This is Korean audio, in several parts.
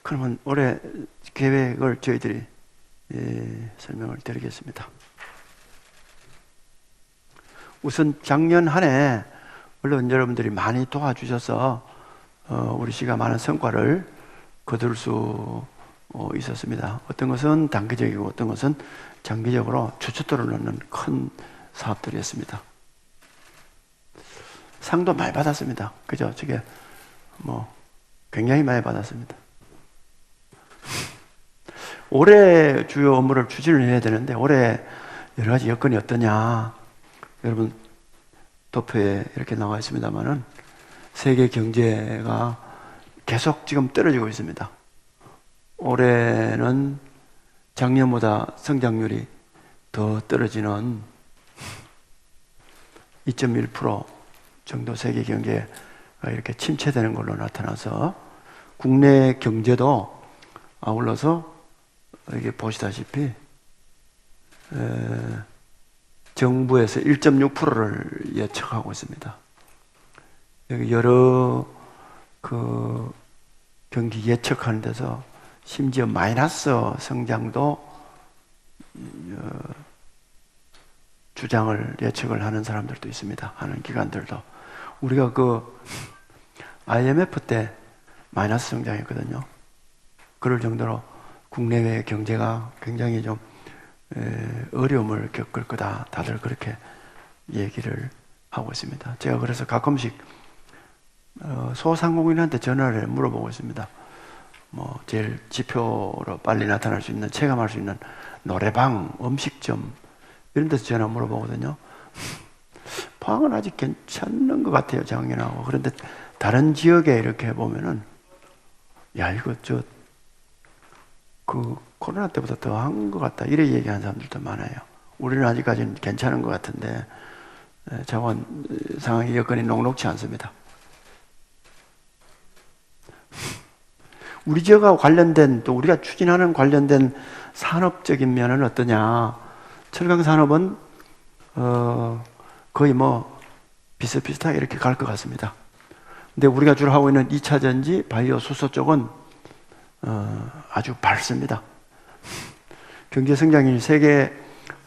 그러면 올해 계획을 저희들이 설명을 드리겠습니다. 우선 작년 한 해 물론 여러분들이 많이 도와주셔서 우리 시가 많은 성과를 거둘 수 있었습니다. 어떤 것은 단기적이고 어떤 것은 장기적으로 주춧돌을 놓는 큰 사업들이었습니다. 상도 많이 받았습니다. 그죠? 저게 굉장히 많이 받았습니다. 올해 주요 업무를 추진을 해야 되는데 올해 여러 가지 여건이 어떠냐? 여러분 도표에 이렇게 나와 있습니다만은 세계 경제가 계속 지금 떨어지고 있습니다. 올해는 작년보다 성장률이 더 떨어지는 2.1% 정도 세계 경제가 이렇게 침체되는 걸로 나타나서 국내 경제도 아울러서 이게 보시다시피 정부에서 1.6%를 예측하고 있습니다. 여기 여러 그 경기 예측하는 데서 심지어 마이너스 성장도 주장을 예측을 하는 사람들도 있습니다. 하는 기관들도. 우리가 그 IMF 때 마이너스 성장했거든요. 그럴 정도로 국내외 경제가 굉장히 좀 어려움을 겪을 거다. 다들 그렇게 얘기를 하고 있습니다. 제가 그래서 가끔씩 소상공인한테 전화를 해 물어보고 있습니다. 제일 지표로 빨리 나타날 수 있는, 체감할 수 있는 노래방, 음식점 이런 데서 전화 물어보거든요. 포항은 아직 괜찮은 것 같아요, 작년하고. 그런데 다른 지역에 이렇게 보면은 야 이거 그 코로나 때보다 더 한 것 같다 이래 얘기하는 사람들도 많아요. 우리는 아직까지는 괜찮은 것 같은데 자원 상황이 여건이 녹록치 않습니다. 우리 지역하고 관련된 또 우리가 추진하는 관련된 산업적인 면은 어떠냐? 철강 산업은 거의 비슷비슷하게 이렇게 갈 것 같습니다. 근데 우리가 주로 하고 있는 2차 전지, 바이오 수소 쪽은 아주 밝습니다. 경제 성장률이 세계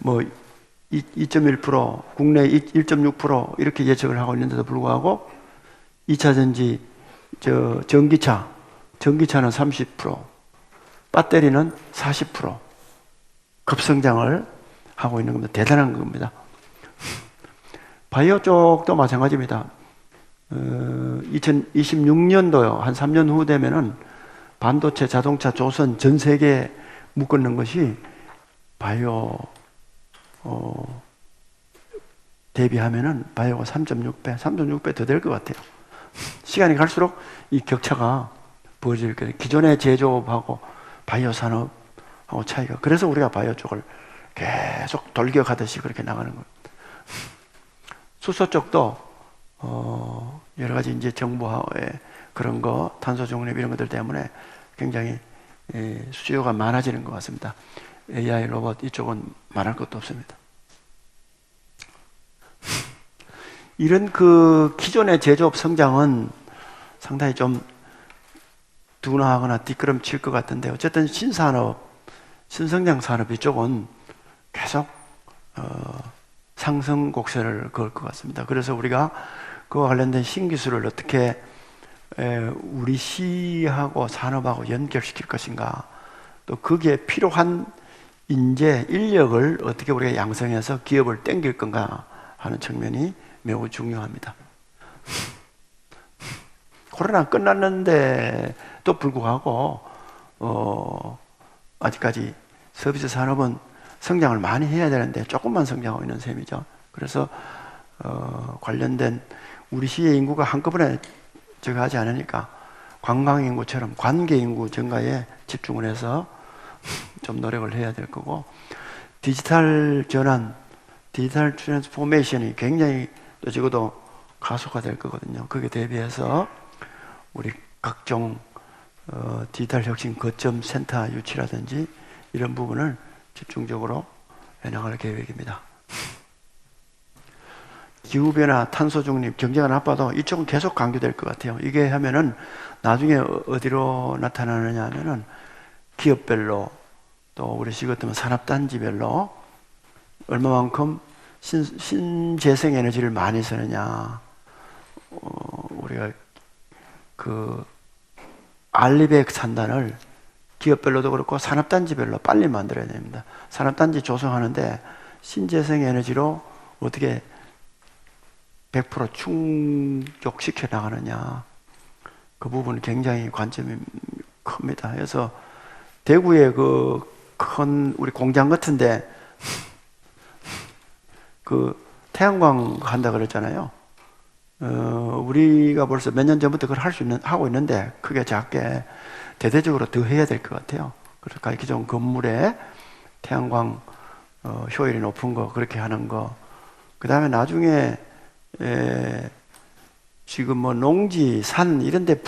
2.1%, 국내 1.6% 이렇게 예측을 하고 있는데도 불구하고 2차 전지, 전기차는 30%, 배터리는 40% 급성장을 하고 있는 겁니다. 대단한 겁니다. 바이오 쪽도 마찬가지입니다. 2026년도요, 한 3년 후 되면은 반도체, 자동차, 조선 전 세계에 묶어놓은 것이 바이오 대비하면은 바이오가 3.6배 더 될 것 같아요. 시간이 갈수록 이 격차가 벌어질 거예요. 기존의 제조업하고 바이오 산업하고 차이가. 그래서 우리가 바이오 쪽을 계속 돌격하듯이 그렇게 나가는 거예요. 수소 쪽도 여러 가지 이제 정부의 그런 거, 탄소 중립 이런 것들 때문에 굉장히 수요가 많아지는 것 같습니다. AI, 로봇 이쪽은 말할 것도 없습니다. 이런 그 기존의 제조업 성장은 상당히 좀 둔화하거나 뒷걸음칠 것 같은데 어쨌든 신산업, 신성장 산업 이쪽은 계속 상승 곡선을 그을 것 같습니다. 그래서 우리가 그와 관련된 신기술을 어떻게 우리 시하고 산업하고 연결시킬 것인가, 또 거기에 필요한 인재, 인력을 어떻게 우리가 양성해서 기업을 땡길 건가 하는 측면이 매우 중요합니다. 코로나 끝났는데도 불구하고 아직까지 서비스 산업은 성장을 많이 해야 되는데 조금만 성장하고 있는 셈이죠. 그래서 관련된 우리 시의 인구가 한꺼번에 증가하지 않으니까 관광 인구처럼 관계 인구 증가에 집중을 해서 좀 노력을 해야 될 거고, 디지털 전환, 디지털 트랜스포메이션이 굉장히 또 적어도 가속화될 거거든요. 거기에 대비해서 우리 각종 디지털 혁신 거점 센터 유치라든지 이런 부분을 집중적으로 해나갈 계획입니다. 기후변화, 탄소 중립, 경제가 나빠도 이쪽은 계속 강조될 것 같아요. 이게 하면은 나중에 어디로 나타나느냐 하면은 기업별로 또 우리 시 같으면 산업단지별로 얼마만큼 신재생 에너지를 많이 쓰느냐. 우리가 그 알리백 산단을 기업별로도 그렇고 산업단지별로 빨리 만들어야 됩니다. 산업단지 조성하는데 신재생 에너지로 어떻게 100% 충족시켜 나가느냐. 그 부분은 굉장히 관점이 큽니다. 그래서 대구에 그 큰 우리 공장 같은데 그 태양광 한다 그랬잖아요. 우리가 벌써 몇 년 전부터 그걸 하고 있는데 크게 작게 대대적으로 더 해야 될 것 같아요. 그러니까 기존 건물에 태양광 효율이 높은 거 그렇게 하는 거. 그 다음에 나중에 지금 뭐 농지, 산 이런데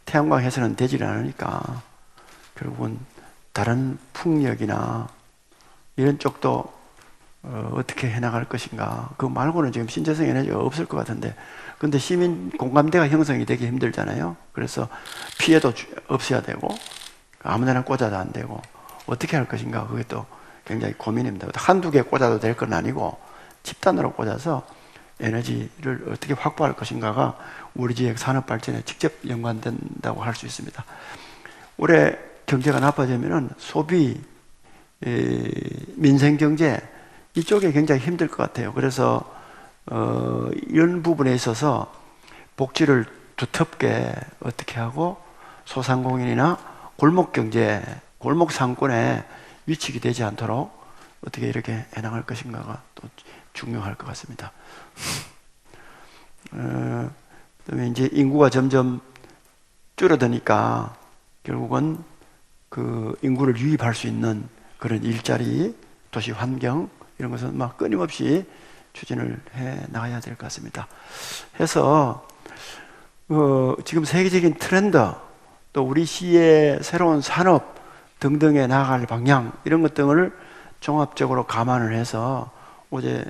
태양광 해서는 되질 않으니까 결국은 다른 풍력이나 이런 쪽도 어떻게 해나갈 것인가. 그거 말고는 지금 신재생 에너지가 없을 것 같은데, 근데 시민 공감대가 형성이 되기 힘들잖아요. 그래서 피해도 없어야 되고 아무데나 꽂아도 안 되고 어떻게 할 것인가. 그게 또 굉장히 고민입니다. 한두 개 꽂아도 될 건 아니고 집단으로 꽂아서 에너지를 어떻게 확보할 것인가가 우리 지역 산업 발전에 직접 연관된다고 할 수 있습니다. 올해 경제가 나빠지면은 소비, 민생 경제 이쪽에 굉장히 힘들 것 같아요. 그래서 이런 부분에 있어서 복지를 두텁게 어떻게 하고 소상공인이나 골목 경제, 골목 상권에 위축이 되지 않도록 어떻게 이렇게 해나갈 것인가가 또 중요할 것 같습니다. 그다음에 이제 인구가 점점 줄어드니까 결국은 그 인구를 유입할 수 있는 그런 일자리, 도시 환경 이런 것은 막 끊임없이 추진을 해 나가야 될 것 같습니다. 해서 지금 세계적인 트렌드 또 우리 시의 새로운 산업 등등에 나아갈 방향 이런 것 등을 종합적으로 감안을 해서 올해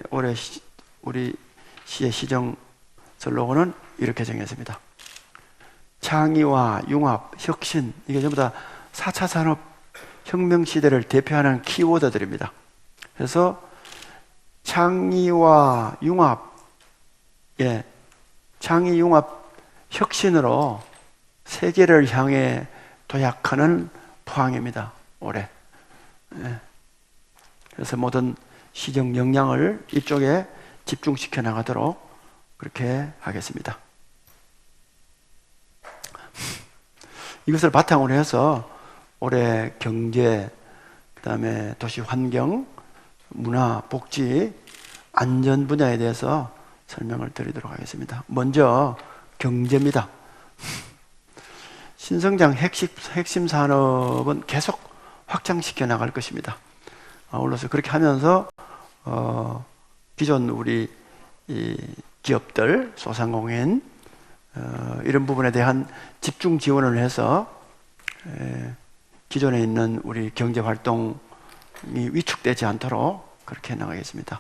우리 시의 시정 슬로건은 이렇게 정했습니다. 창의와 융합, 혁신 이게 전부 다 4차 산업 혁명 시대를 대표하는 키워드들입니다. 그래서 창의와 융합, 창의 융합 혁신으로 세계를 향해 도약하는 포항입니다. 올해. 그래서 모든 시정 역량을 이쪽에 집중시켜 나가도록 그렇게 하겠습니다. 이것을 바탕으로 해서 올해 경제, 그다음에 도시 환경, 문화, 복지, 안전 분야에 대해서 설명을 드리도록 하겠습니다. 먼저 경제입니다. 신성장 핵심 산업은 계속 확장시켜 나갈 것입니다. 아울러서 그렇게 하면서 기존 우리 이 기업들, 소상공인 이런 부분에 대한 집중 지원을 해서 기존에 있는 우리 경제 활동이 위축되지 않도록 그렇게 나가겠습니다.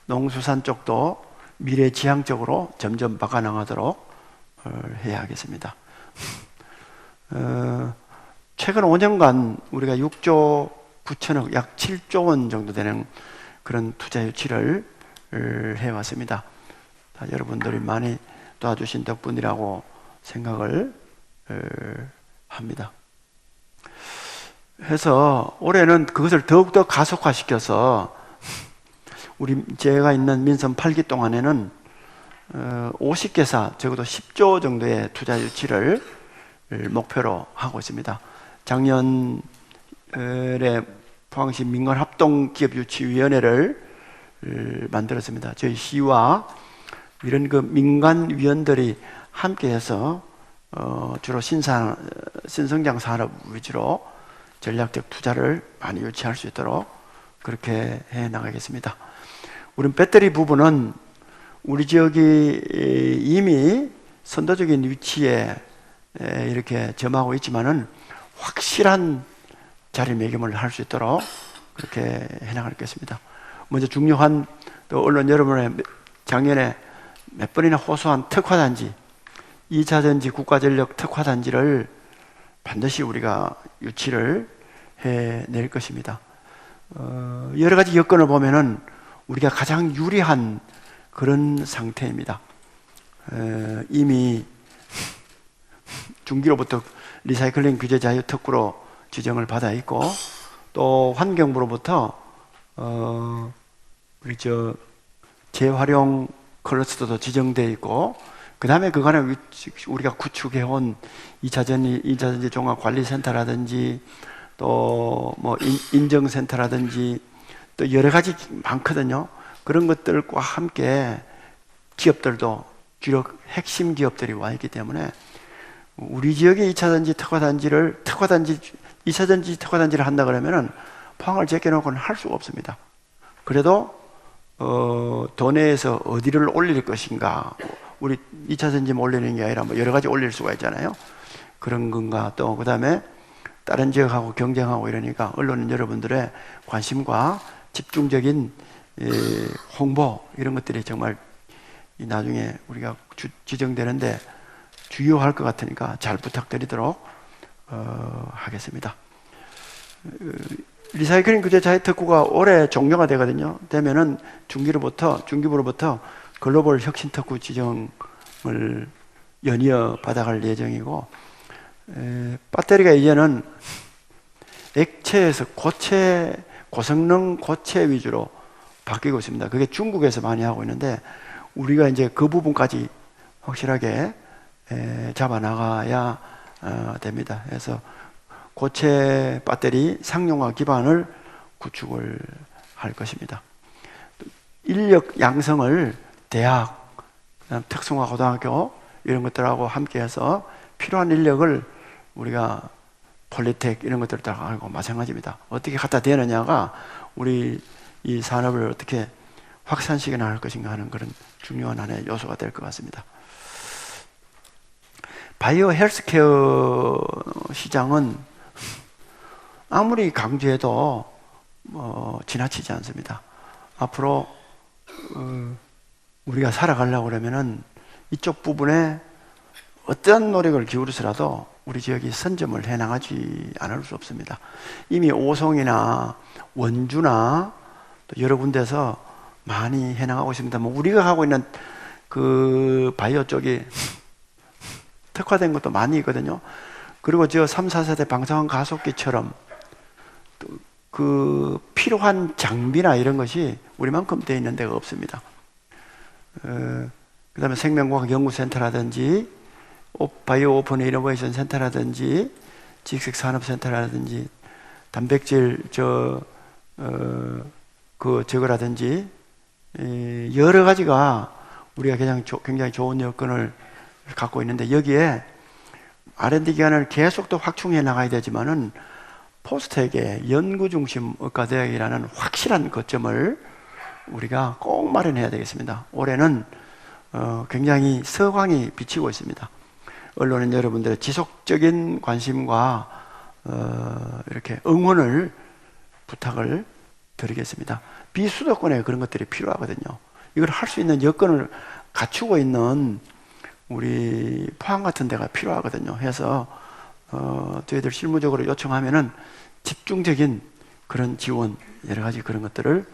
농수산 쪽도 미래지향적으로 점점 바꿔나가도록 해야 하겠습니다. 최근 5년간 우리가 6조 9천억, 약 7조 원 정도 되는 그런 투자 유치를 해왔습니다. 여러분들이 많이 도와주신 덕분이라고 생각을 합니다. 해서 올해는 그것을 더욱더 가속화시켜서 제가 있는 민선 8기 동안에는 50개사, 적어도 10조 정도의 투자 유치를 목표로 하고 있습니다. 작년에 포항시 민간합동기업유치위원회를 만들었습니다. 저희 시와 이런 그 민간위원들이 함께해서 주로 신성장 산업 위주로 전략적 투자를 많이 유치할 수 있도록 그렇게 해 나가겠습니다. 우린 배터리 부분은 우리 지역이 이미 선도적인 위치에 이렇게 점하고 있지만은 확실한 자리매김을 할 수 있도록 그렇게 해 나가겠습니다. 먼저 중요한 또 언론 여러분의 작년에 몇 번이나 호소한 특화단지, 2차전지 국가전력 특화단지를 반드시 우리가 유치를 해낼 것입니다. 여러 가지 여건을 보면은 우리가 가장 유리한 그런 상태입니다. 이미 중기로부터 리사이클링 규제 자유 특구로 지정을 받아 있고, 또 환경부로부터 우리 재활용 클러스터도 지정되어 있고, 그 다음에 그간에 우리가 구축해온 2차전지 종합관리센터라든지 또 뭐 인정센터라든지 또 여러 가지 많거든요. 그런 것들과 함께 기업들도 주로 핵심 기업들이 와 있기 때문에 우리 지역의 2차전지 특화단지 2차전지 특화단지를 한다 그러면은 포항을 제껴놓고는 할 수가 없습니다. 그래도 도내에서 어디를 올릴 것인가, 우리 2차전지만 올리는 게 아니라 뭐 여러 가지 올릴 수가 있잖아요. 그런 건가, 또 그 다음에 다른 지역하고 경쟁하고 이러니까 언론 여러분들의 관심과 집중적인 홍보, 이런 것들이 정말 나중에 우리가 지정되는데 주요할 것 같으니까 잘 부탁드리도록 하겠습니다. 리사이클링 규제 자유 특구가 올해 종료가 되거든요. 되면은 중기부로부터 글로벌 혁신 특구 지정을 연이어 받아갈 예정이고, 배터리가 이제는 액체에서 고성능 고체 위주로 바뀌고 있습니다. 그게 중국에서 많이 하고 있는데 우리가 이제 그 부분까지 확실하게 잡아 나가야 됩니다. 그래서 고체 배터리 상용화 기반을 구축을 할 것입니다. 인력 양성을 대학, 특성화 고등학교 이런 것들하고 함께해서 필요한 인력을 우리가 폴리텍 이런 것들을 다 하고 마찬가지입니다. 어떻게 갖다 대느냐가 우리 이 산업을 어떻게 확산시켜 나갈 것인가 하는 그런 중요한 하나의 요소가 될 것 같습니다. 바이오 헬스케어 시장은 아무리 강조해도 지나치지 않습니다. 앞으로 우리가 살아가려고 그러면은 이쪽 부분에 어떠한 노력을 기울여서라도 우리 지역이 선점을 해나가지 않을 수 없습니다. 이미 오송이나 원주나 또 여러 군데서 많이 해나가고 있습니다. 뭐 우리가 하고 있는 그 바이오 쪽이 특화된 것도 많이 있거든요. 그리고 3, 4세대 방사능 가속기처럼 그 필요한 장비나 이런 것이 우리만큼 되어 있는 데가 없습니다. 그 다음에 생명과학 연구센터라든지 바이오 오픈 이노베이션 센터라든지 직식산업센터라든지 단백질 저거라든지 여러 가지가 우리가 굉장히 좋은 여건을 갖고 있는데, 여기에 R&D 기관을 계속 또 확충해 나가야 되지만은 포스텍의 연구중심 의과대학이라는 확실한 거점을 우리가 꼭 마련해야 되겠습니다. 올해는 굉장히 서광이 비치고 있습니다. 언론인 여러분들의 지속적인 관심과 이렇게 응원을 부탁을 드리겠습니다. 비수도권에 그런 것들이 필요하거든요. 이걸 할 수 있는 여건을 갖추고 있는 우리 포항 같은 데가 필요하거든요. 해서 저희들 실무적으로 요청하면은 집중적인 그런 지원, 여러 가지 그런 것들을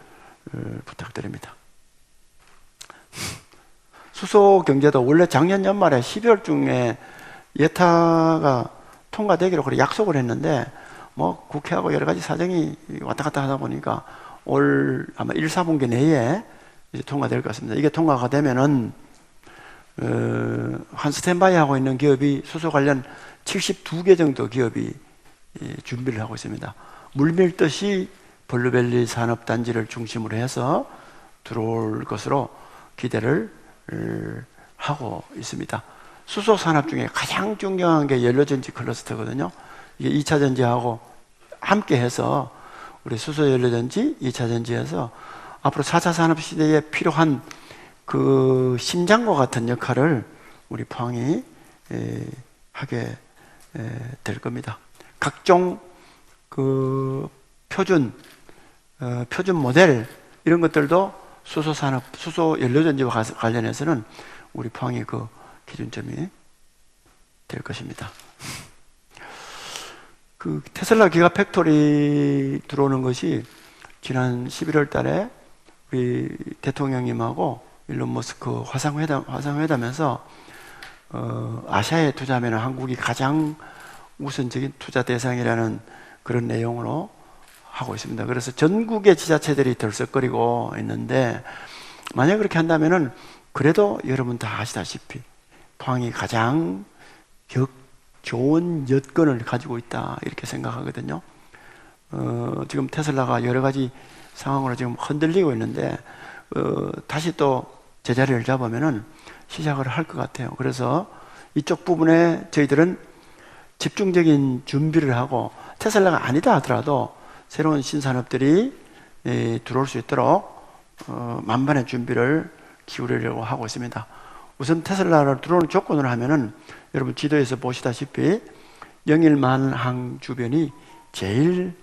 부탁드립니다. 수소 경제도 원래 작년 연말에 12월 중에 예타가 통과되기로 그렇게 약속을 했는데 뭐 국회하고 여러 가지 사정이 왔다 갔다 하다 보니까 올 아마 1, 4분기 내에 이제 통과될 것 같습니다. 이게 통과가 되면은 한 스탠바이 하고 있는 기업이 수소 관련 72개 정도 기업이 준비를 하고 있습니다. 물밀듯이 블루밸리 산업단지를 중심으로 해서 들어올 것으로 기대를 하고 있습니다. 수소 산업 중에 가장 중요한 게 연료전지 클러스터거든요. 이게 2차 전지하고 함께 해서 우리 수소 연료전지, 2차 전지에서 앞으로 4차 산업 시대에 필요한 그 심장과 같은 역할을 우리 포항이 하게 될 겁니다. 각종 그 표준 모델 이런 것들도 수소 산업, 수소 연료전지와 관련해서는 우리 포항이 그 기준점이 될 것입니다. 그 테슬라 기가 팩토리 들어오는 것이 지난 11월 달에 우리 대통령님하고 일론 머스크 화상회담에서 아시아에 투자하면 한국이 가장 우선적인 투자 대상이라는 그런 내용으로 하고 있습니다. 그래서 전국의 지자체들이 들썩거리고 있는데, 만약 그렇게 한다면은 그래도 여러분 다 아시다시피 포항이 가장 좋은 여건을 가지고 있다 이렇게 생각하거든요. 지금 테슬라가 여러 가지 상황으로 지금 흔들리고 있는데 다시 또 제자리를 잡으면은 시작을 할 것 같아요. 그래서 이쪽 부분에 저희들은 집중적인 준비를 하고, 테슬라가 아니다 하더라도 새로운 신산업들이 들어올 수 있도록 만반의 준비를 기울이려고 하고 있습니다. 우선 테슬라를 들어오는 조건으로 하면은 여러분 지도에서 보시다시피 영일만항 주변이 제일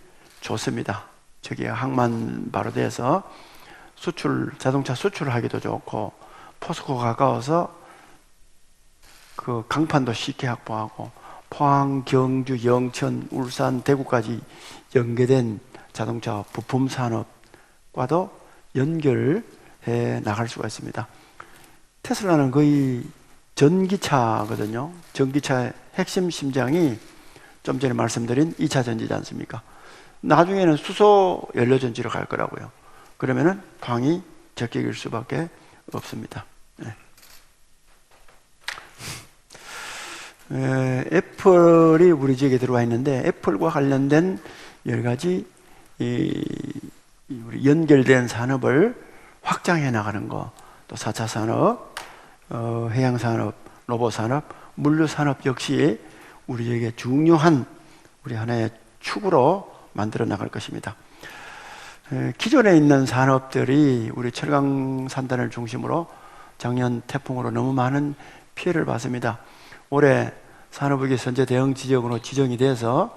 좋습니다. 저기 항만 바로 돼서 자동차 수출하기도 좋고, 포스코 가까워서 그 강판도 쉽게 확보하고, 포항, 경주, 영천, 울산, 대구까지 연계된 자동차 부품 산업과도 연결해 나갈 수가 있습니다. 테슬라는 거의 전기차거든요. 전기차의 핵심 심장이 좀 전에 말씀드린 2차 전지지 않습니까? 나중에는 수소 연료전지로 갈 거라고요. 그러면은 포항이 적격일 수밖에 없습니다. 네. 애플이 우리 지역에 들어와 있는데, 애플과 관련된 여러 가지 우리 연결된 산업을 확장해 나가는 거, 또 4차 산업, 해양산업, 로봇산업, 물류산업 역시 우리 지역에 중요한 우리 하나의 축으로 만들어 나갈 것입니다. 기존에 있는 산업들이 우리 철강산단을 중심으로 작년 태풍으로 너무 많은 피해를 봤습니다. 올해 산업위기 선제 대응 지역으로 지정이 돼서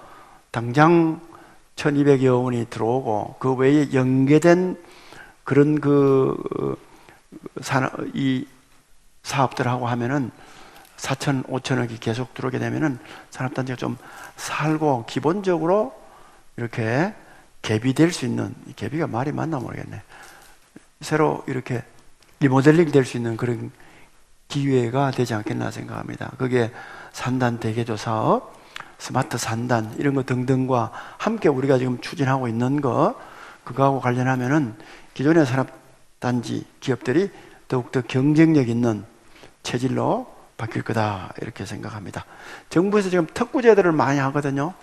당장 1200여 원이 들어오고, 그 외에 연계된 그런 이 사업들하고 하면은 4천, 5천억이 계속 들어오게 되면은 산업단지가 좀 살고 기본적으로 이렇게 개비될 수 있는, 개비가 말이 맞나 모르겠네. 새로 이렇게 리모델링 될 수 있는 그런 기회가 되지 않겠나 생각합니다. 그게 산단 대개조 사업, 스마트 산단 이런 거 등등과 함께 우리가 지금 추진하고 있는 거, 그거하고 관련하면은 기존의 산업단지 기업들이 더욱더 경쟁력 있는 체질로 바뀔 거다 이렇게 생각합니다. 정부에서 지금 특구제도를 많이 하거든요.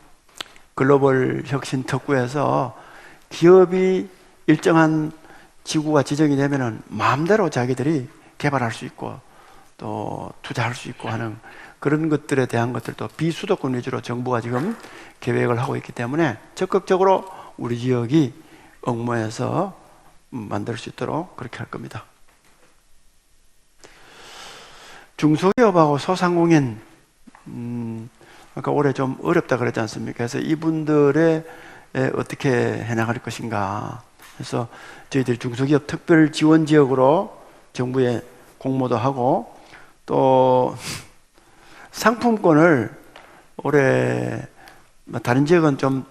글로벌 혁신 특구에서 기업이 일정한 지구가 지정이 되면은 마음대로 자기들이 개발할 수 있고 또 투자할 수 있고 하는 그런 것들에 대한 것들도 비수도권 위주로 정부가 지금 계획을 하고 있기 때문에 적극적으로 우리 지역이 응모해서 만들 수 있도록 그렇게 할 겁니다. 중소기업하고 소상공인, 아까 올해 좀 어렵다 그랬지 않습니까? 그래서 이분들의 어떻게 해나갈 것인가. 그래서 저희들이 중소기업 특별 지원 지역으로 정부에 공모도 하고, 또 상품권을 올해 다른 지역은 좀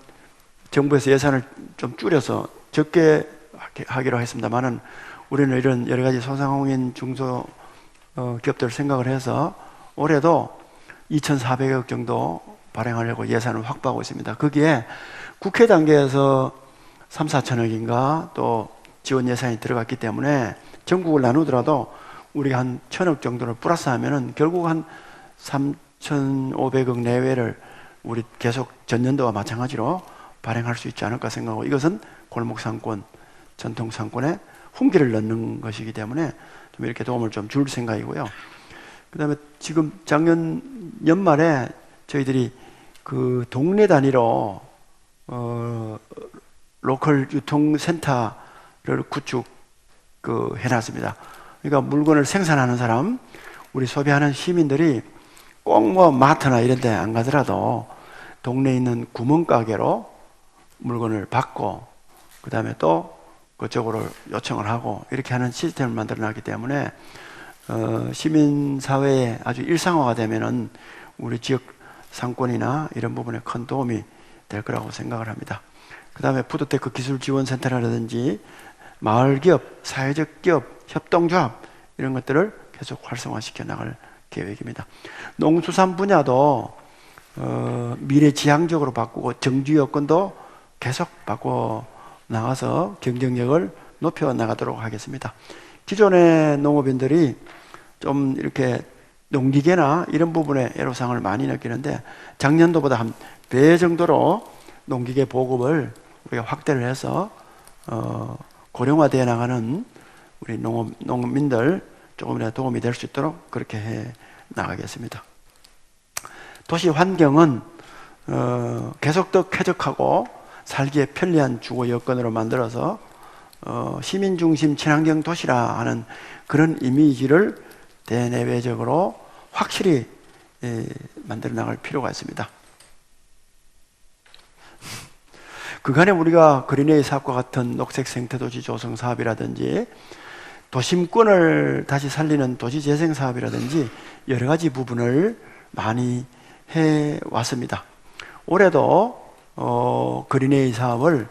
정부에서 예산을 좀 줄여서 적게 하기로 했습니다만은, 우리는 이런 여러 가지 소상공인 중소 기업들 생각을 해서 올해도 2,400억 정도 발행하려고 예산을 확보하고 있습니다. 거기에 국회 단계에서 3, 4천억인가 또 지원 예산이 들어갔기 때문에 전국을 나누더라도 우리가 한 1,000억 정도를 플러스 하면은 결국 한 3,500억 내외를 우리 계속 전년도와 마찬가지로 발행할 수 있지 않을까 생각하고, 이것은 골목상권, 전통상권에 훈기를 넣는 것이기 때문에 좀 이렇게 도움을 좀 줄 생각이고요. 그 다음에 지금 작년 연말에 저희들이 그 동네 단위로 로컬 유통센터를 구축 해놨습니다. 그러니까 물건을 생산하는 사람, 우리 소비하는 시민들이 꼭 뭐 마트나 이런 데 안 가더라도 동네에 있는 구멍가게로 물건을 받고, 그 다음에 또 그쪽으로 요청을 하고 이렇게 하는 시스템을 만들어놨기 때문에 시민사회에 아주 일상화가 되면은 우리 지역 상권이나 이런 부분에 큰 도움이 될 거라고 생각을 합니다. 그 다음에 푸드테크 기술지원센터라든지 마을기업, 사회적 기업, 협동조합 이런 것들을 계속 활성화시켜 나갈 계획입니다. 농수산 분야도 미래지향적으로 바꾸고 정주 여건도 계속 바꿔 나가서 경쟁력을 높여 나가도록 하겠습니다. 기존의 농업인들이 좀 이렇게 농기계나 이런 부분에 애로사항을 많이 느끼는데 작년도보다 한 배 정도로 농기계 보급을 우리가 확대를 해서 고령화되어 나가는 우리 농민들 조금이라도 도움이 될 수 있도록 그렇게 해 나가겠습니다. 도시 환경은 계속 더 쾌적하고 살기에 편리한 주거 여건으로 만들어서 시민 중심 친환경 도시라 하는 그런 이미지를 대내외적으로 확실히 만들어 나갈 필요가 있습니다. 그간에 우리가 그린웨이 사업과 같은 녹색 생태도시 조성 사업이라든지 도심권을 다시 살리는 도시재생 사업이라든지 여러 가지 부분을 많이 해왔습니다. 올해도 그린웨이 사업을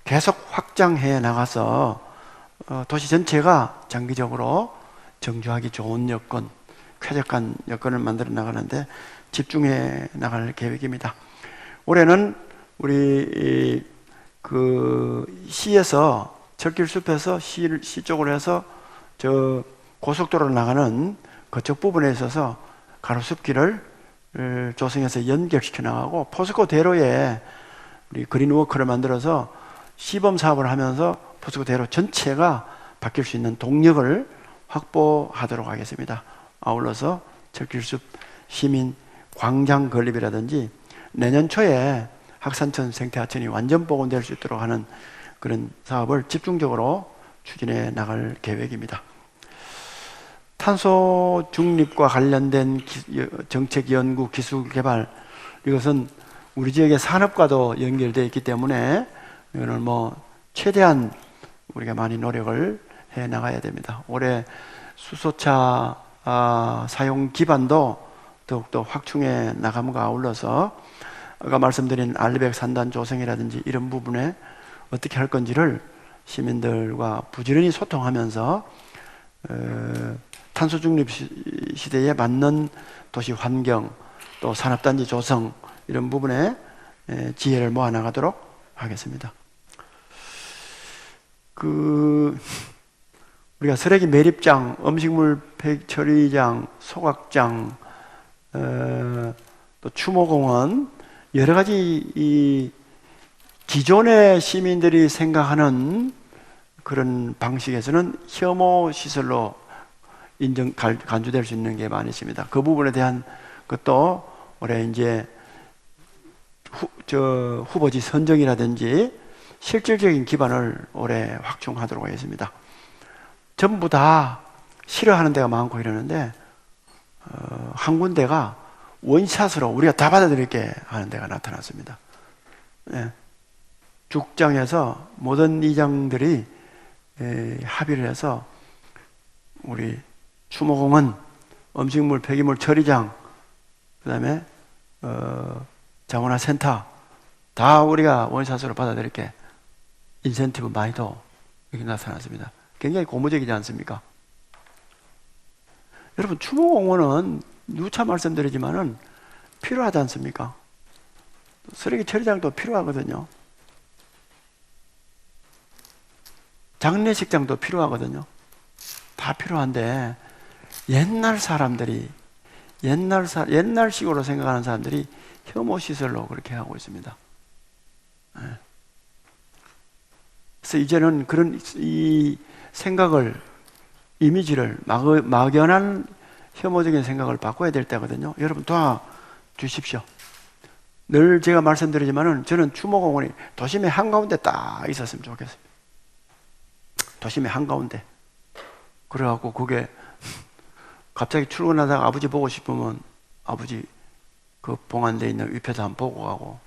계속 확장해 나가서 도시 전체가 장기적으로 정주하기 좋은 여건, 쾌적한 여건을 만들어 나가는데 집중해 나갈 계획입니다. 올해는 우리 그 시에서 철길숲에서 시 쪽으로 해서 저 고속도로로 나가는 그쪽 부분에 있어서 가로수길을 조성해서 연결시켜 나가고 포스코 대로에 우리 그린워크를 만들어서 시범 사업을 하면서 포스코 대로 전체가 바뀔 수 있는 동력을 확보하도록 하겠습니다. 아울러서 철길숲 시민 광장 건립이라든지 내년 초에 학산천 생태하천이 완전 복원될 수 있도록 하는 그런 사업을 집중적으로 추진해 나갈 계획입니다. 탄소 중립과 관련된 정책 연구, 기술 개발, 이것은 우리 지역의 산업과도 연결되어 있기 때문에 이거는 최대한 우리가 많이 노력을 해 나가야 됩니다. 올해 수소차 사용 기반도 더욱더 확충해 나감과 아울러서 아까 말씀드린 알리백 산단 조성이라든지 이런 부분에 어떻게 할 건지를 시민들과 부지런히 소통하면서 탄소 중립 시대에 맞는 도시 환경 또 산업단지 조성 이런 부분에 지혜를 모아 나가도록 하겠습니다. 우리가 쓰레기 매립장, 음식물 처리장, 소각장, 또 추모공원 여러 가지 이 기존의 시민들이 생각하는 그런 방식에서는 혐오 시설로 간주될 수 있는 게 많이 있습니다. 그 부분에 대한 것도 올해 이제 후보지 선정이라든지 실질적인 기반을 올해 확충하도록 하겠습니다. 전부 다 싫어하는 데가 많고 이러는데 한 군데가 원샷으로 우리가 다 받아들일게 하는 데가 나타났습니다. 예. 죽장에서 모든 이장들이 합의를 해서 우리 추모공원, 음식물 폐기물 처리장, 그 다음에 자원화센터 다 우리가 원샷으로 받아들일게 인센티브 많이 더 이렇게 나타났습니다. 굉장히 고무적이지 않습니까? 여러분 추모공원은 누차 말씀드리지만은 필요하지 않습니까? 쓰레기 처리장도 필요하거든요. 장례식장도 필요하거든요. 다 필요한데 옛날 사람들이 옛날식으로 생각하는 사람들이 혐오시설로 그렇게 하고 있습니다. 그래서 이제는 그런 이 생각을 이미지를 막연한 혐오적인 생각을 바꿔야 될 때거든요. 여러분 도와주십시오. 늘 제가 말씀드리지만은 저는 추모공원이 도심의 한가운데 딱 있었으면 좋겠습니다. 도심의 한가운데. 그래갖고 그게 갑자기 출근하다가 아버지 보고 싶으면 아버지 그 봉안되어 있는 위패도 한번 보고 가고,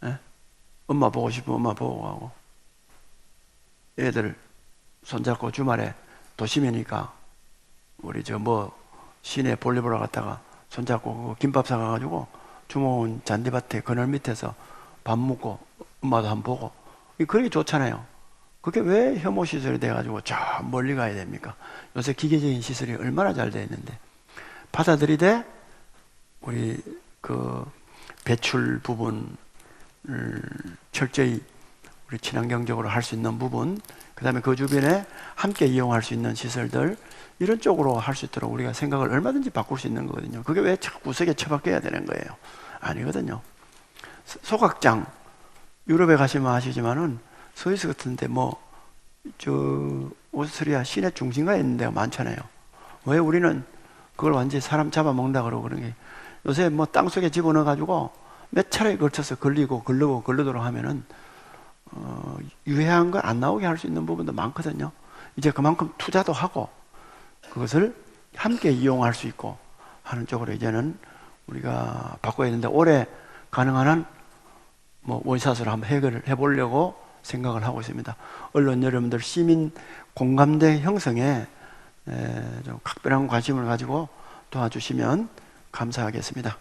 예? 엄마 보고 싶으면 엄마 보고 가고, 애들 손잡고 주말에 도심이니까 우리 시내 볼일 보러 갔다가 손잡고 김밥 사가가지고 주모은 잔디밭에 그늘 밑에서 밥 먹고 엄마도 한번 보고 그게 좋잖아요. 그게 왜 혐오 시설이 돼가지고 저 멀리 가야 됩니까? 요새 기계적인 시설이 얼마나 잘 돼 있는데 받아들이되 우리 그 배출 부분을 철저히 우리 친환경적으로 할 수 있는 부분, 그 다음에 그 주변에 함께 이용할 수 있는 시설들 이런 쪽으로 할 수 있도록 우리가 생각을 얼마든지 바꿀 수 있는 거거든요. 그게 왜 자꾸 구석에 처박혀야 되는 거예요? 아니거든요. 소각장 유럽에 가시면 아시지만은 스위스 같은데 오스트리아 시내 중심가에 있는 데가 많잖아요. 왜 우리는 그걸 완전히 사람 잡아먹는다 그러고 그런 게 요새 땅속에 집어넣어가지고 몇 차례에 걸쳐서 걸르도록 하면은 유해한 걸 안 나오게 할 수 있는 부분도 많거든요. 이제 그만큼 투자도 하고 그것을 함께 이용할 수 있고 하는 쪽으로 이제는 우리가 바꿔야 되는데 올해 가능한 한 원샷으로 한번 해결을 해보려고 생각을 하고 있습니다. 언론 여러분들 시민 공감대 형성에 좀 각별한 관심을 가지고 도와주시면 감사하겠습니다.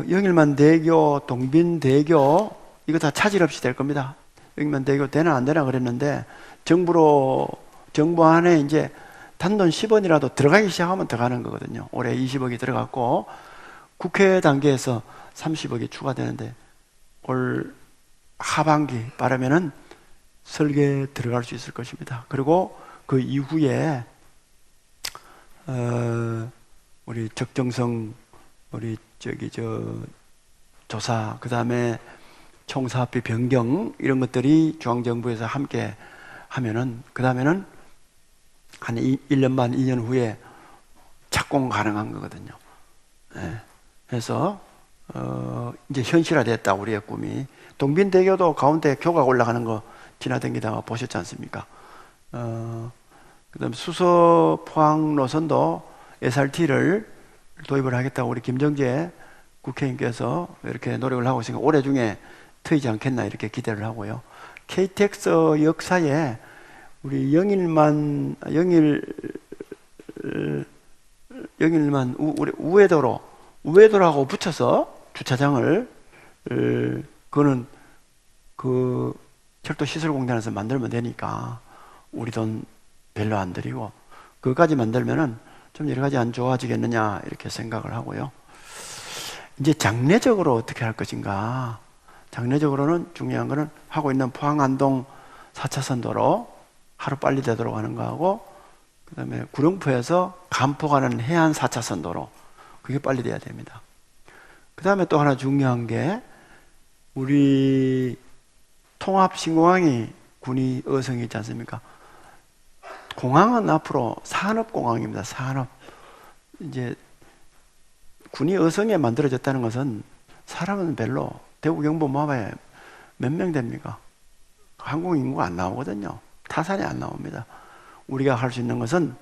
영일만 대교, 동빈대교 이거 다 차질 없이 될 겁니다. 영일만 대교 되나 안 되나 그랬는데 정부 안에 이제 단돈 10원이라도 들어가기 시작하면 들어가는 거거든요. 올해 20억이 들어갔고 국회 단계에서 30억이 추가되는데 올 하반기 빠르면은 설계 들어갈 수 있을 것입니다. 그리고 그 이후에 우리 적정성 우리 조사 그 다음에 총사업비 변경 이런 것들이 중앙정부에서 함께 하면은 그 다음에는 한 1년 반 2년 후에 착공 가능한 거거든요. 네. 그래서 이제 현실화됐다 우리의 꿈이. 동빈대교도 가운데 교각 올라가는 거 지나다니다가 보셨지 않습니까? 그 다음에 수서 포항 노선도 SRT를 도입을 하겠다고 우리 김정재 국회의원께서 이렇게 노력을 하고 있으니까 올해 중에 트이지 않겠나 이렇게 기대를 하고요. KTX 역사에 우리 영일만 우리 우회도로하고 붙여서 주차장을 그거는 그 철도시설공단에서 만들면 되니까 우리 돈 별로 안 들이고 그거까지 만들면은 좀 여러 가지 안 좋아지겠느냐 이렇게 생각을 하고요. 이제 장래적으로 어떻게 할 것인가. 장래적으로는 중요한 거는 하고 있는 포항 안동 4차선 도로 하루 빨리 되도록 하는 거하고 그 다음에 구룡포에서 간포 가는 해안 4차선 도로 그게 빨리 돼야 됩니다. 그 다음에 또 하나 중요한 게 우리 통합신공항이 군이 어성이 있지 않습니까? 공항은 앞으로 산업공항입니다. 산업. 이제 군이 어성에 만들어졌다는 것은 사람은 별로 대구 경북 모아봐야 몇 명 됩니까? 한국 인구가 안 나오거든요. 타산이 안 나옵니다. 우리가 할 수 있는 것은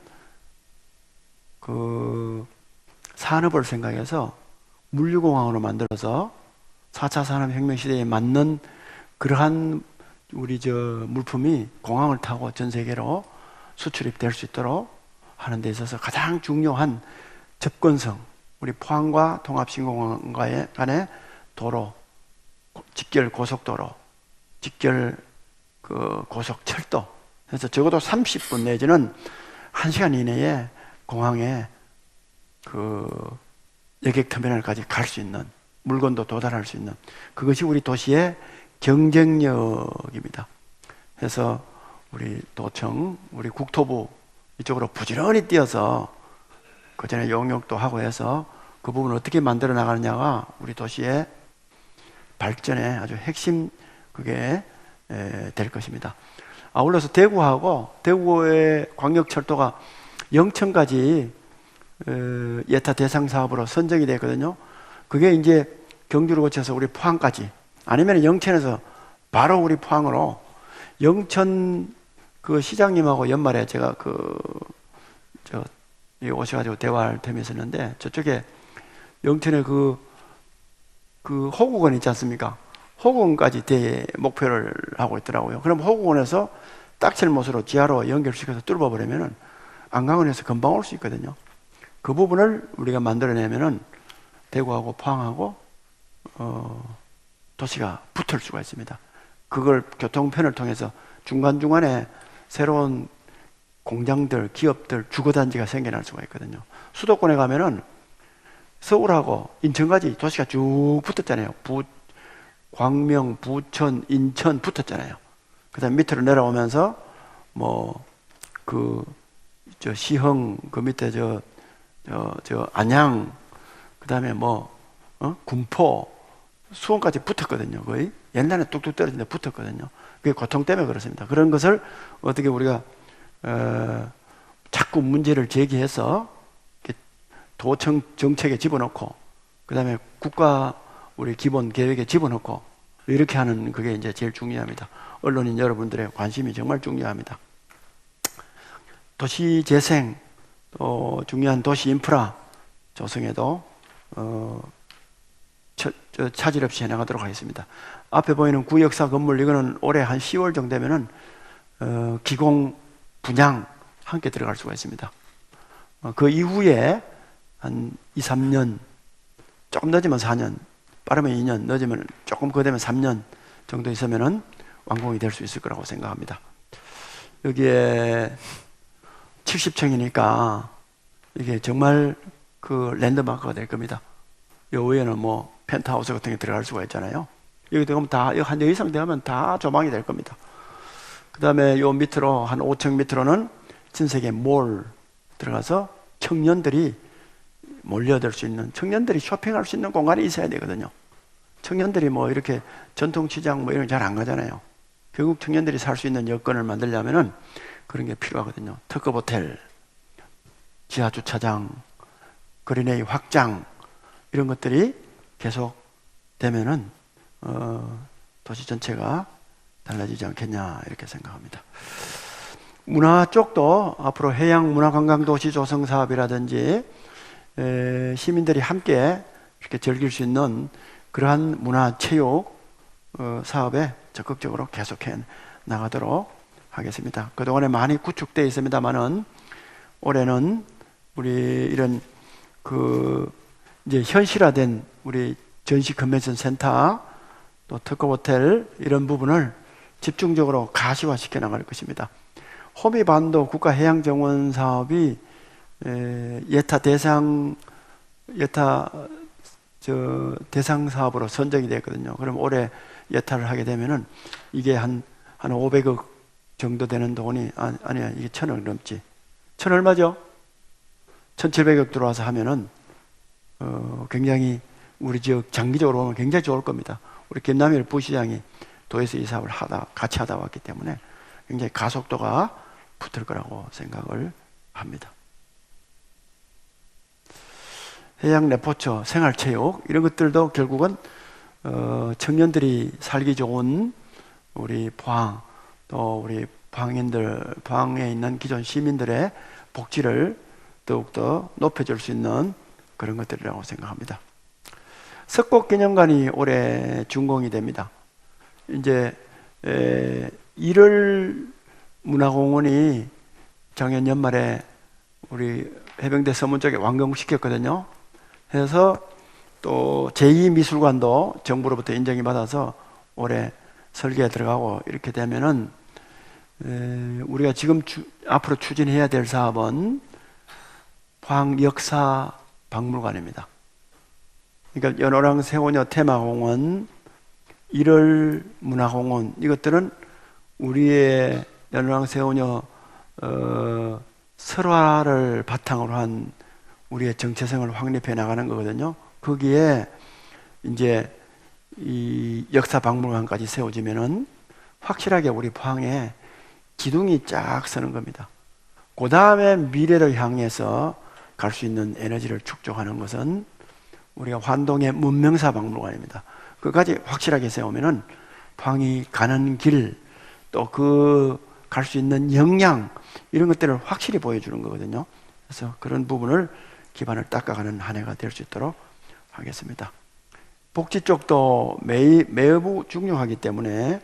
그 산업을 생각해서 물류공항으로 만들어서 4차 산업혁명 시대에 맞는 그러한 우리 물품이 공항을 타고 전 세계로 수출이 될 수 있도록 하는 데 있어서 가장 중요한 접근성, 우리 포항과 통합신공항 간의 도로, 직결 고속도로, 직결 그 고속철도, 그래서 적어도 30분 내지는 1시간 이내에 공항에 그 여객터미널까지 갈 수 있는, 물건도 도달할 수 있는, 그것이 우리 도시의 경쟁력입니다. 그래서 우리 도청, 우리 국토부 이쪽으로 부지런히 뛰어서 그 전에 용역도 하고 해서 그 부분을 어떻게 만들어 나가느냐가 우리 도시의 발전의 아주 핵심 그게 될 것입니다. 아울러서 대구의 광역철도가 영천까지 예타 대상 사업으로 선정이 됐거든요. 그게 이제 경주를 거쳐서 우리 포항까지, 아니면 영천에서 바로 우리 포항으로. 영천 그 시장님하고 연말에 제가 오셔가지고 대화를 되면서 했는데, 저쪽에 영천에 그 호국원 있지 않습니까? 호국원까지 목표를 하고 있더라고요. 그럼 호국원에서 딱칠못으로 지하로 연결시켜서 뚫어버리면은 안강원에서 금방 올 수 있거든요. 그 부분을 우리가 만들어내면은 대구하고 포항하고 도시가 붙을 수가 있습니다. 그걸 교통편을 통해서 중간중간에 새로운 공장들, 기업들, 주거단지가 생겨날 수가 있거든요. 수도권에 가면은 서울하고 인천까지 도시가 쭉 붙었잖아요. 광명, 부천, 인천 붙었잖아요. 그 다음에 밑으로 내려오면서 시흥, 그 밑에 안양, 그 다음에 군포, 수원까지 붙었거든요. 거의 옛날에 뚝뚝 떨어지는데 붙었거든요. 그게 고통 때문에 그렇습니다. 그런 것을 어떻게 우리가 자꾸 문제를 제기해서 도청 정책에 집어넣고, 그 다음에 국가 우리 기본 계획에 집어넣고 이렇게 하는 그게 이제 제일 중요합니다. 언론인 여러분들의 관심이 정말 중요합니다. 도시 재생, 또 중요한 도시 인프라 조성에도 차질 없이 해나가도록 하겠습니다. 앞에 보이는 구역사 건물, 이거는 올해 한 10월 정도 되면은 기공 분양 함께 들어갈 수가 있습니다. 그 이후에 한 2, 3년, 조금 늦으면 4년, 빠르면 2년, 늦으면 조금 그 되면 3년 정도 있으면은 완공이 될 수 있을 거라고 생각합니다. 여기에 70층이니까 이게 정말 그 랜드마크가 될 겁니다. 요 위에는 펜트하우스 같은 게 들어갈 수가 있잖아요. 여기 들어가면 한 여 이상 들어가면 다 조망이 될 겁니다. 그 다음에 요 밑으로, 한 5층 밑으로는 진세계 몰 들어가서 청년들이 몰려들 수 있는, 청년들이 쇼핑할 수 있는 공간이 있어야 되거든요. 청년들이 이렇게 전통시장 이런 거 잘 안 가잖아요. 결국 청년들이 살 수 있는 여건을 만들려면은 그런 게 필요하거든요. 특급 호텔, 지하 주차장, 그린웨이 확장, 이런 것들이 계속 되면은 도시 전체가 달라지지 않겠냐 이렇게 생각합니다. 문화 쪽도 앞으로 해양 문화관광도시 조성 사업이라든지 시민들이 함께 이렇게 즐길 수 있는 그러한 문화체육 사업에 적극적으로 계속해 나가도록 하겠습니다. 그동안에 많이 구축되어 있습니다만은 올해는 우리 이런 이제 현실화된 우리 전시 컨벤션 센터, 또 특급 호텔 이런 부분을 집중적으로 가시화시켜 나갈 것입니다. 호미반도 국가해양정원 사업이 예타 대상 사업으로 선정이 됐거든요. 그럼 올해 예타를 하게 되면은 이게 한 500억 정도 되는 돈이, 아니야, 이게 1,000억 넘지. 1,000 얼마죠? 1,700억 들어와서 하면은 굉장히 우리 지역 장기적으로 보면 굉장히 좋을 겁니다. 우리 김남일 부시장이 도에서 이 사업을 같이 하다 왔기 때문에 굉장히 가속도가 붙을 거라고 생각을 합니다. 해양 레포처, 생활체육 이런 것들도 결국은 청년들이 살기 좋은 우리 포항, 또 우리 포항에 있는 기존 시민들의 복지를 더욱더 높여줄 수 있는 그런 것들이라고 생각합니다. 석곡기념관이 올해 준공이 됩니다. 이제 1월 문화공원이 작년 연말에 우리 해병대 서문 쪽에 완공시켰거든요. 해서 또 제2미술관도 정부로부터 인정이 받아서 올해 설계에 들어가고 이렇게 되면은 우리가 지금 앞으로 추진해야 될 사업은 포항 역사 박물관입니다. 그러니까 연호랑 세오녀 테마공원, 1월 문화공원, 이것들은 우리의 연호랑 세오녀 설화를 바탕으로 한 우리의 정체성을 확립해 나가는 거거든요. 거기에 이제 이 역사 박물관까지 세워지면은 확실하게 우리 포항에 기둥이 쫙 서는 겁니다. 그 다음에 미래를 향해서 갈 수 있는 에너지를 축적하는 것은 우리가 환동의 문명사 박물관입니다. 그까지 확실하게 세우면은 포항이 가는 길, 또 갈 수 있는 역량, 이런 것들을 확실히 보여주는 거거든요. 그래서 그런 부분을 기반을 닦아가는 한 해가 될 수 있도록 하겠습니다. 복지 쪽도 매우 중요하기 때문에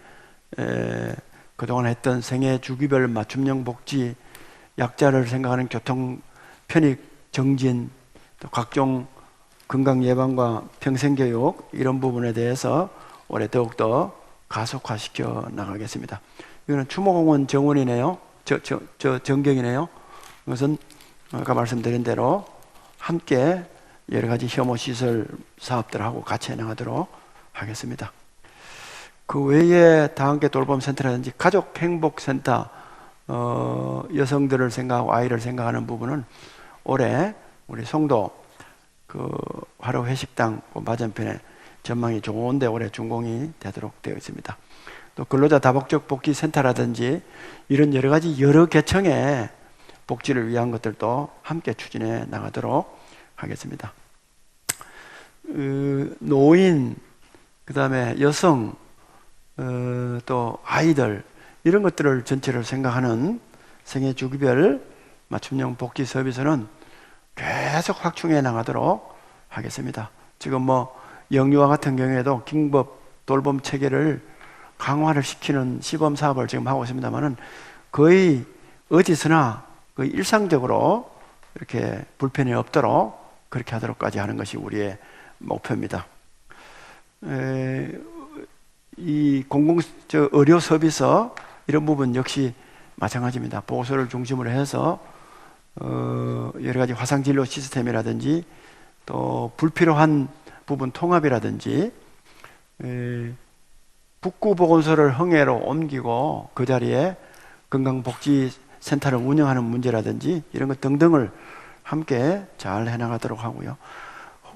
그동안 했던 생애 주기별 맞춤형 복지, 약자를 생각하는 교통 편익 정진, 또 각종 건강 예방과 평생교육, 이런 부분에 대해서 올해 더욱더 가속화시켜 나가겠습니다. 이거는 추모공원 정원이네요. 전경이네요. 이것은 아까 말씀드린 대로 함께 여러 가지 혐오시설 사업들하고 같이 해나가도록 하겠습니다. 그 외에 다함께 돌봄센터라든지 가족행복센터, 여성들을 생각하고 아이를 생각하는 부분은 올해 우리 송도 그 화로 회식당 그 맞은편에 전망이 좋은데 올해 준공이 되도록 되어 있습니다. 또 근로자 다복적 복지센터라든지 이런 여러 계층의 복지를 위한 것들도 함께 추진해 나가도록 하겠습니다. 노인, 그 다음에 여성, 또 아이들, 이런 것들을 전체를 생각하는 생애 주기별 맞춤형 복지 서비스는 계속 확충해 나가도록 하겠습니다. 지금 영유아 같은 경우에도 긴급 돌봄 체계를 강화를 시키는 시범 사업을 지금 하고 있습니다만은 거의 어디서나 거의 일상적으로 이렇게 불편이 없도록 그렇게 하도록까지 하는 것이 우리의 목표입니다. 이 의료 서비스 이런 부분 역시 마찬가지입니다. 보호소를 중심으로 해서 여러 가지 화상 진료 시스템이라든지 또 불필요한 부분 통합이라든지 북구보건소를 흥해로 옮기고 그 자리에 건강복지센터를 운영하는 문제라든지 이런 것 등등을 함께 잘 해나가도록 하고요.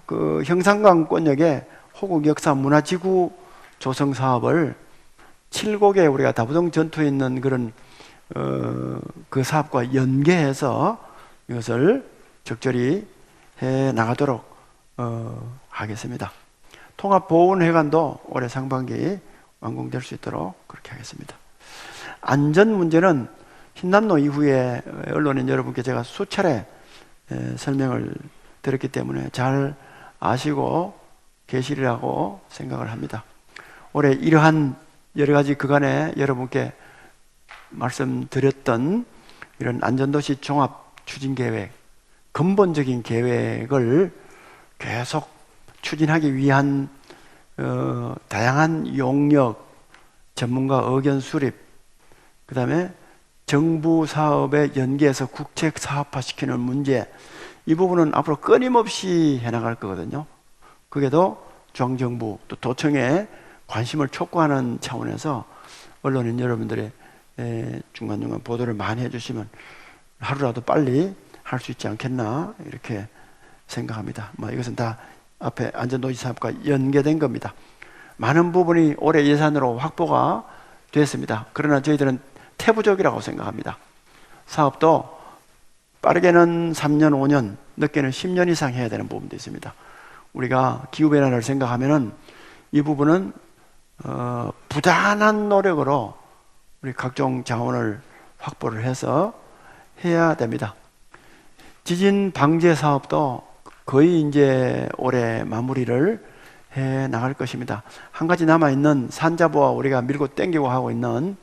그 형산강권역에 호국역사 문화지구 조성 사업을 7곡에 우리가 다부동 전투에 있는 그런 그 사업과 연계해서 이것을 적절히 해 나가도록 하겠습니다. 통합보훈회관도 올해 상반기 완공될 수 있도록 그렇게 하겠습니다. 안전 문제는 흰남노 이후에 언론인 여러분께 제가 수차례 설명을 드렸기 때문에 잘 아시고 계시리라고 생각을 합니다. 올해 이러한 여러 가지 그간에 여러분께 말씀드렸던 이런 안전도시 종합 추진 계획, 근본적인 계획을 계속 추진하기 위한 다양한 용역, 전문가 의견 수립, 그 다음에 정부 사업에 연계해서 국책 사업화시키는 문제, 이 부분은 앞으로 끊임없이 해나갈 거거든요. 그게도 중앙정부 또 도청에 관심을 촉구하는 차원에서 언론인 여러분들의 중간중간 보도를 많이 해주시면 하루라도 빨리 할 수 있지 않겠나 이렇게 생각합니다. 이것은 다 앞에 안전도시 사업과 연계된 겁니다. 많은 부분이 올해 예산으로 확보가 됐습니다. 그러나 저희들은 태부적이라고 생각합니다. 사업도 빠르게는 3년, 5년, 늦게는 10년 이상 해야 되는 부분도 있습니다. 우리가 기후변화를 생각하면은 이 부분은 부단한 노력으로 우리 각종 자원을 확보를 해서 해야 됩니다. 지진 방제 사업도 거의 이제 올해 마무리를 해 나갈 것입니다. 한 가지 남아있는 산자부와 우리가 밀고 땡기고 하고 있는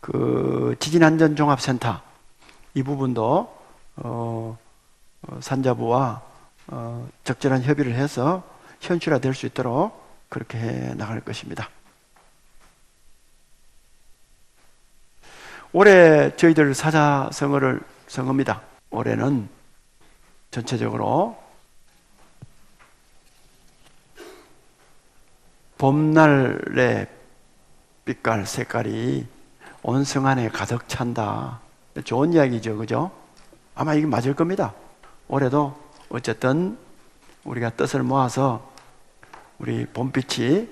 그 지진안전종합센터, 이 부분도 산자부와 적절한 협의를 해서 현실화될 수 있도록 그렇게 해 나갈 것입니다. 올해 저희들 사자성어입니다. 올해는 전체적으로 봄날의 빛깔, 색깔이 온 성안에 가득 찬다. 좋은 이야기죠, 그죠? 아마 이게 맞을 겁니다. 올해도 어쨌든 우리가 뜻을 모아서 우리 봄빛이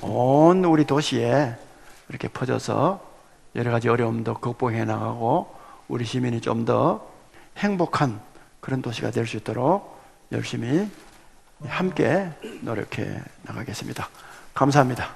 온 우리 도시에 이렇게 퍼져서 여러 가지 어려움도 극복해 나가고 우리 시민이 좀 더 행복한 그런 도시가 될 수 있도록 열심히 함께 노력해 나가겠습니다. 감사합니다.